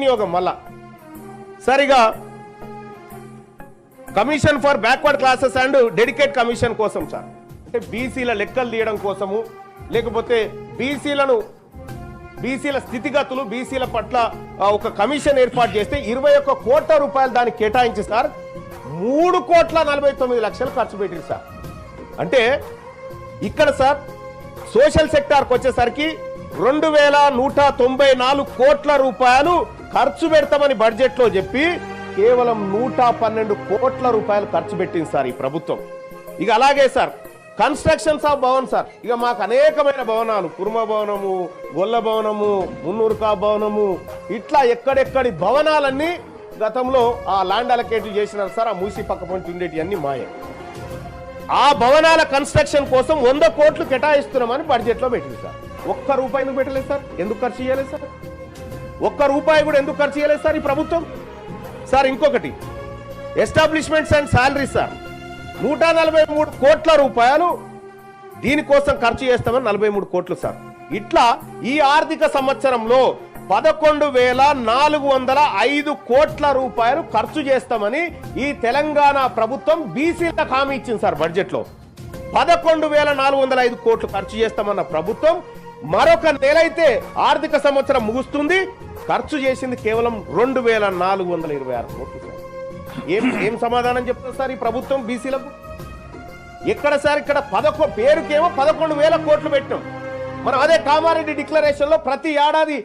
వినియోగం మళ్ళా సరిగా commission for backward classes and dedicate commission కోసం సార్ అంటే బీసీల లెక్కలు తీయడం కోసము లేకపోతే బీసీల స్థితిగతులు బీసీల పట్ల ఒక కమిషన్ ఏర్పాటు చేస్తే 21 కోట్ల రూపాయలు దానికి కేటాయించి సార్ 3,49,00,000 ఖర్చు పెట్టింది సార్ అంటే ఇక్కడ సార్ సోషల్ సెక్టార్కి వచ్చేసరికి 2,194 కోట్ల రూపాయలు ఖర్చు పెడతామని బడ్జెట్ లో చెప్పి కేవలం 112 కోట్ల రూపాయలు ఖర్చు పెట్టింది సార్ ఈ ప్రభుత్వం ఇక అలాగే sir constructions of Bhavan sir ఇక మాకు అనేకమైన భవనాలు కుర్మ భవనము గొల్ల భవనము మున్నూరుకా భవనము ఇట్లా ఎక్కడెక్కడి భవనాలన్నీ గతంలో ఆ ల్యాండ్ అలకేట్ చేసినారు సార్ ఆ మూసి పక్క పొంటి ఉండేటి అన్ని మాయ ఆ భవనాల కన్స్ట్రక్షన్ కోసం 100 కోట్లు కేటాయిస్తున్నామని బడ్జెట్ లో పెట్టింది సార్ ఒక్క రూపాయి ఎందుకు పెట్టలేదు సార్ ఎందుకు ఖర్చు చేయలేదు సార్ ఒక్క రూపాయి కూడా ఎందుకు ఖర్చు చేయలేదు సార్ ఈ ప్రభుత్వం సార్ ఇంకొకటి ఎస్టాబ్లిష్మెంట్స్ అండ్ శాలరీస్ సార్ 143 కోట్ల రూపాయలు దీనికోసం ఖర్చు చేస్తామని 43 కోట్లు సార్ ఇట్లా ఈ ఆర్థిక సంవత్సరంలో 11,405 కోట్ల రూపాయలు ఖర్చు చేస్తామని ఈ తెలంగాణ ప్రభుత్వం బీసీలకు హామీ ఇచ్చింది సార్ బడ్జెట్ లో 11,405 కోట్లు ఖర్చు చేస్తామన్న ప్రభుత్వం మరొక నెలైతే ఆర్థిక సంవత్సరం ముగుస్తుంది ఖర్చు చేసింది కేవలం 2,426 కోట్లు సార్ ఏం సమాధానం చెప్తుంది సార్ ఈ ప్రభుత్వం బీసీలకు ఎక్కడ సార్ ఇక్కడ పేరుకేమో 11,000 కోట్లు పెట్టాం మనం అదే కామారెడ్డి డిక్లరేషన్ లో ప్రతి ఏడాది